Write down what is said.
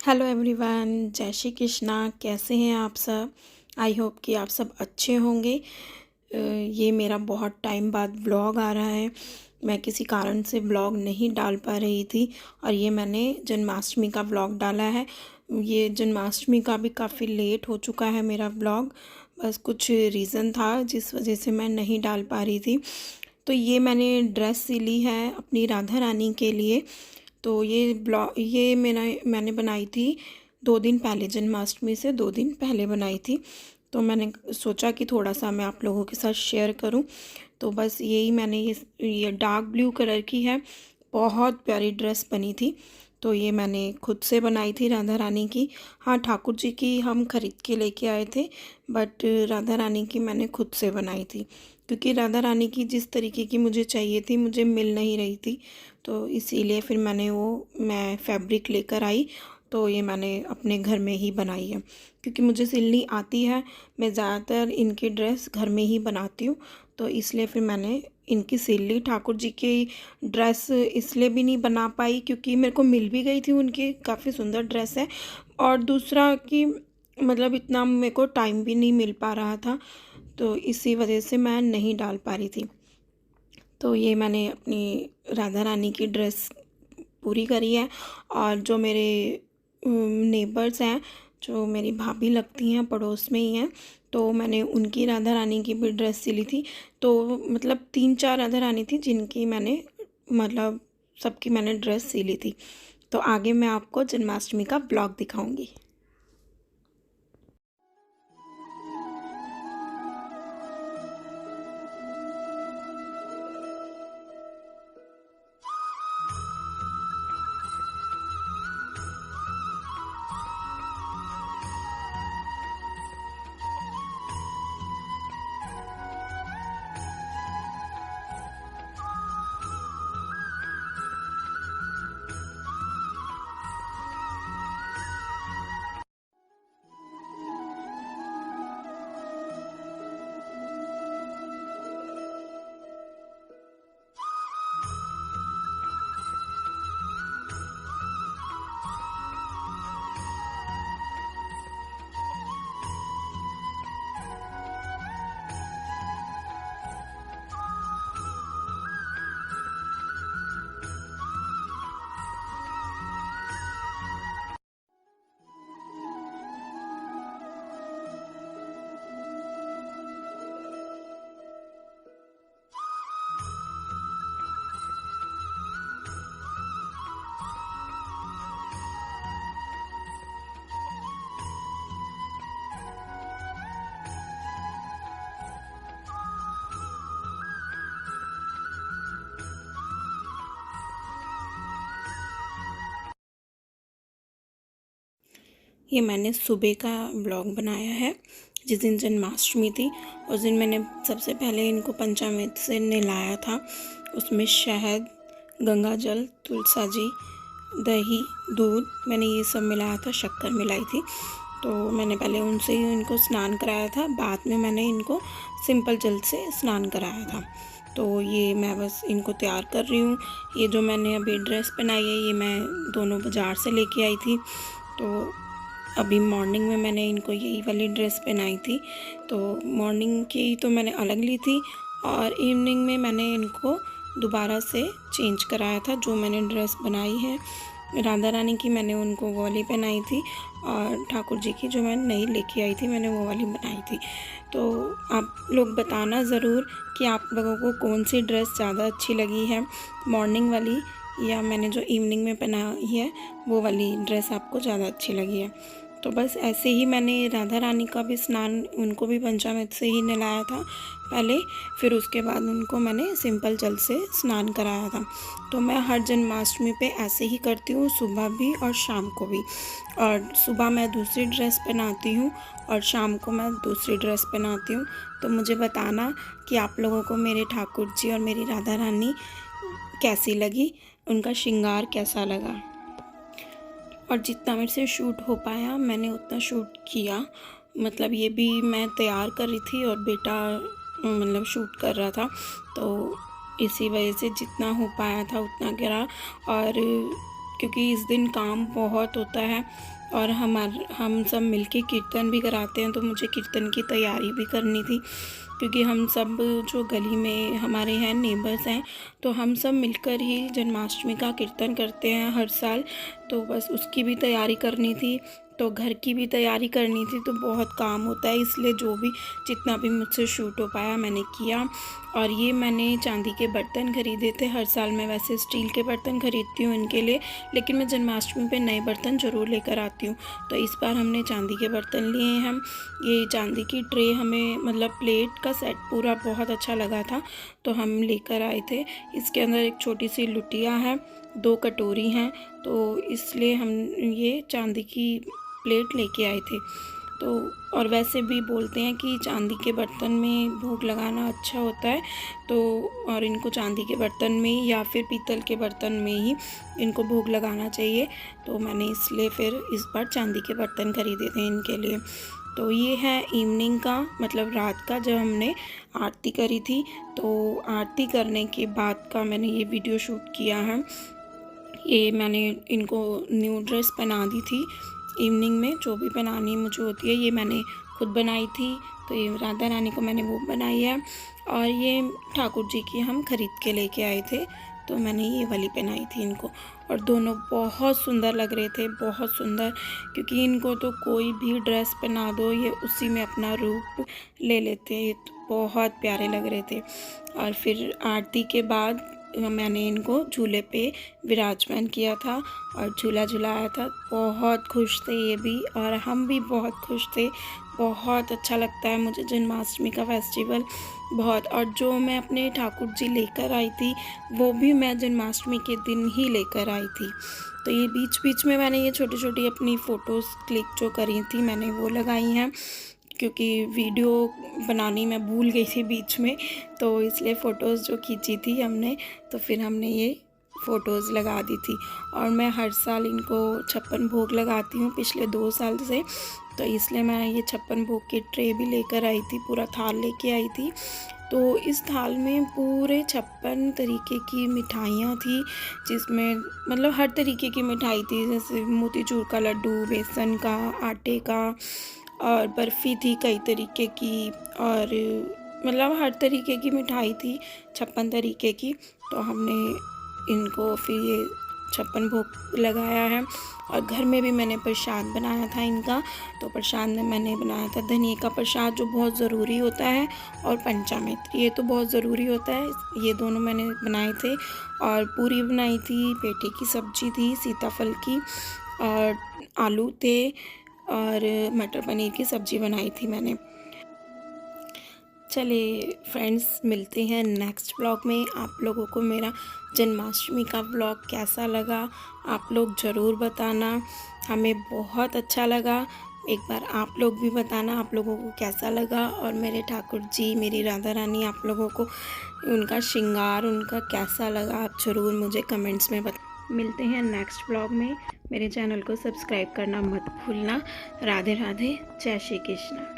Hello everyone, जय श्री कृष्णा। कैसे हैं आप सब? आई होप कि आप सब अच्छे होंगे। ये मेरा बहुत टाइम बाद व्लॉग आ रहा है। मैं किसी कारण से व्लॉग नहीं डाल पा रही थी और ये मैंने जन्माष्टमी का व्लॉग डाला है। ये जन्माष्टमी का भी काफ़ी लेट हो चुका है मेरा व्लॉग। बस कुछ रीज़न था जिस वजह से मैं नहीं डाल पा रही थी। तो ये मैंने ड्रेस सिली है अपनी राधा रानी के लिए। तो ये मैंने बनाई थी 2 दिन पहले, जन्माष्टमी से 2 दिन पहले बनाई थी। तो मैंने सोचा कि थोड़ा सा मैं आप लोगों के साथ शेयर करूं। तो बस यही मैंने ये डार्क ब्लू कलर की है, बहुत प्यारी ड्रेस बनी थी। तो ये मैंने खुद से बनाई थी राधा रानी की। हाँ, ठाकुर जी की हम खरीद के लेके आए थे, बट राधा रानी की मैंने खुद से बनाई थी क्योंकि राधा रानी की जिस तरीके की मुझे चाहिए थी मुझे मिल नहीं रही थी। तो इसीलिए फिर मैं फैब्रिक लेकर आई। तो ये मैंने अपने घर में ही बनाई है क्योंकि मुझे सिलनी आती है। मैं ज़्यादातर इनकी ड्रेस घर में ही बनाती हूँ, तो इसलिए फिर मैंने इनकी सिल ली। ठाकुर जी की ड्रेस इसलिए भी नहीं बना पाई क्योंकि मेरे को मिल भी गई थी उनकी, काफ़ी सुंदर ड्रेस है। और दूसरा कि मतलब इतना मेरे को टाइम भी नहीं मिल पा रहा था, तो इसी वजह से मैं नहीं डाल पा रही थी। तो ये मैंने अपनी राधा रानी की ड्रेस पूरी करी है। और जो मेरे नेबर्स हैं, जो मेरी भाभी लगती हैं, पड़ोस में ही हैं, तो मैंने उनकी राधा रानी की भी ड्रेस सिली थी। तो मतलब 3-4 राधा रानी थी जिनकी मैंने मतलब सबकी मैंने ड्रेस सिली थी। तो आगे मैं आपको जन्माष्टमी का ब्लॉग दिखाऊंगी। ये मैंने सुबह का ब्लॉग बनाया है जिस दिन जन्माष्टमी थी। उस दिन मैंने सबसे पहले इनको पंचामृत से नहलाया था। उसमें शहद, गंगा जल, तुलसा जी, दही, दूध, मैंने ये सब मिलाया था, शक्कर मिलाई थी। तो मैंने पहले उनसे ही इनको स्नान कराया था, बाद में मैंने इनको सिंपल जल से स्नान कराया था। तो ये मैं बस इनको तैयार कर रही हूँ। ये जो मैंने अभी ड्रेस पहनाई है ये मैं दोनों बाज़ार से लेके आई थी। तो अभी मॉर्निंग में मैंने इनको यही वाली ड्रेस पहनाई थी। तो मॉर्निंग की तो मैंने अलग ली थी और इवनिंग में मैंने इनको दोबारा से चेंज कराया था। जो मैंने ड्रेस बनाई है राधा रानी की, मैंने उनको वो वाली पहनाई थी और ठाकुर जी की जो मैं नई लेके आई थी मैंने वो वाली बनाई थी। तो आप लोग बताना ज़रूर कि आप लोगों को कौन सी ड्रेस ज़्यादा अच्छी लगी है, मॉर्निंग वाली या मैंने जो इवनिंग में पहनाई है वो वाली ड्रेस आपको ज़्यादा अच्छी लगी है। तो बस ऐसे ही मैंने राधा रानी का भी स्नान, उनको भी पंचामृत से ही नहलाया था पहले, फिर उसके बाद उनको मैंने सिंपल जल से स्नान कराया था। तो मैं हर जन्माष्टमी पे ऐसे ही करती हूँ, सुबह भी और शाम को भी। और सुबह मैं दूसरी ड्रेस पहनाती हूँ और शाम को मैं दूसरी ड्रेस पहनाती हूँ। तो मुझे बताना कि आप लोगों को मेरे ठाकुर जी और मेरी राधा रानी कैसी लगी, उनका श्रृंगार कैसा लगा। और जितना मेरे से शूट हो पाया मैंने उतना शूट किया। मतलब ये भी मैं तैयार कर रही थी और बेटा मतलब शूट कर रहा था, तो इसी वजह से जितना हो पाया था उतना करा। और क्योंकि इस दिन काम बहुत होता है और हम सब मिलके कीर्तन भी कराते हैं, तो मुझे कीर्तन की तैयारी भी करनी थी, क्योंकि हम सब जो गली में हमारे हैं नेबर्स हैं, तो हम सब मिलकर ही जन्माष्टमी का कीर्तन करते हैं हर साल। तो बस उसकी भी तैयारी करनी थी, तो घर की भी तैयारी करनी थी, तो बहुत काम होता है, इसलिए जितना भी मुझसे शूट हो पाया मैंने किया। और ये मैंने चांदी के बर्तन ख़रीदे थे। हर साल मैं वैसे स्टील के बर्तन ख़रीदती हूँ इनके लिए, लेकिन मैं जन्माष्टमी पे नए बर्तन ज़रूर लेकर आती हूँ। तो इस बार हमने चांदी के बर्तन लिए हैं हम। ये चांदी की ट्रे हमें मतलब प्लेट का सेट पूरा बहुत अच्छा लगा था, तो हम लेकर आए थे। इसके अंदर एक छोटी सी लुटिया है, 2 कटोरी हैं, तो इसलिए हम ये चांदी की प्लेट लेके आए थे। तो और वैसे भी बोलते हैं कि चांदी के बर्तन में भोग लगाना अच्छा होता है, तो और इनको चांदी के बर्तन में या फिर पीतल के बर्तन में ही इनको भोग लगाना चाहिए। तो मैंने इसलिए फिर इस बार चांदी के बर्तन खरीदे थे इनके लिए। तो ये है इवनिंग का, मतलब रात का, जब हमने आरती करी थी। तो आरती करने के बाद का मैंने ये वीडियो शूट किया है। ये मैंने इनको न्यू ड्रेस पहना दी थी इवनिंग में, जो भी पहनानी मुझे होती है। ये मैंने खुद बनाई थी, तो ये राधा रानी को मैंने वो बनाई है। और ये ठाकुर जी की हम खरीद के लेके आए थे, तो मैंने ये वाली पहनाई थी इनको। और दोनों बहुत सुंदर लग रहे थे, बहुत सुंदर, क्योंकि इनको तो कोई भी ड्रेस पहना दो ये उसी में अपना रूप ले लेते हैं, तो बहुत प्यारे लग रहे थे। और फिर आरती के बाद मैंने इनको झूले पे विराजमान किया था और झूला झुलाया था। बहुत खुश थे ये भी और हम भी बहुत खुश थे। बहुत अच्छा लगता है मुझे जन्माष्टमी का फेस्टिवल बहुत। और जो मैं अपने ठाकुर जी लेकर आई थी, वो भी मैं जन्माष्टमी के दिन ही लेकर आई थी। तो ये बीच बीच में मैंने ये छोटी छोटी अपनी फ़ोटोज़ क्लिक जो करी थी मैंने वो लगाई हैं, क्योंकि वीडियो बनानी मैं भूल गई थी बीच में, तो इसलिए फ़ोटोज़ जो खींची थी हमने, तो फिर हमने ये फ़ोटोज़ लगा दी थी। और मैं हर साल इनको 56 भोग लगाती हूँ पिछले 2 साल से, तो इसलिए मैं ये 56 भोग की ट्रे भी लेकर आई थी, पूरा थाल लेके आई थी। तो इस थाल में पूरे 56 तरीके की मिठाइयाँ थी, जिसमें मतलब हर तरीके की मिठाई थी, जैसे मोतीचूर का लड्डू, बेसन का, आटे का, और बर्फ़ी थी कई तरीके की, और मतलब हर तरीके की मिठाई थी 56 तरीके की। तो हमने इनको फिर ये 56 भोग लगाया है। और घर में भी मैंने प्रसाद बनाया था इनका, तो प्रसाद में मैंने बनाया था धनिए का प्रसाद, जो बहुत ज़रूरी होता है, और पंचामृत, ये तो बहुत ज़रूरी होता है। ये दोनों मैंने बनाए थे। और पूरी बनाई थी, पेठे की सब्ज़ी थी, सीताफल की, और आलू थे, और मटर पनीर की सब्ज़ी बनाई थी मैंने। चलिए फ्रेंड्स, मिलते हैं नेक्स्ट ब्लॉग में। आप लोगों को मेरा जन्माष्टमी का ब्लॉग कैसा लगा आप लोग ज़रूर बताना। हमें बहुत अच्छा लगा। एक बार आप लोग भी बताना आप लोगों को कैसा लगा, और मेरे ठाकुर जी, मेरी राधा रानी, आप लोगों को उनका श्रृंगार उनका कैसा लगा, आप ज़रूर मुझे कमेंट्स में मिलते हैं नेक्स्ट ब्लॉग में। मेरे चैनल को सब्सक्राइब करना मत भूलना। राधे राधे, जय श्री कृष्ण।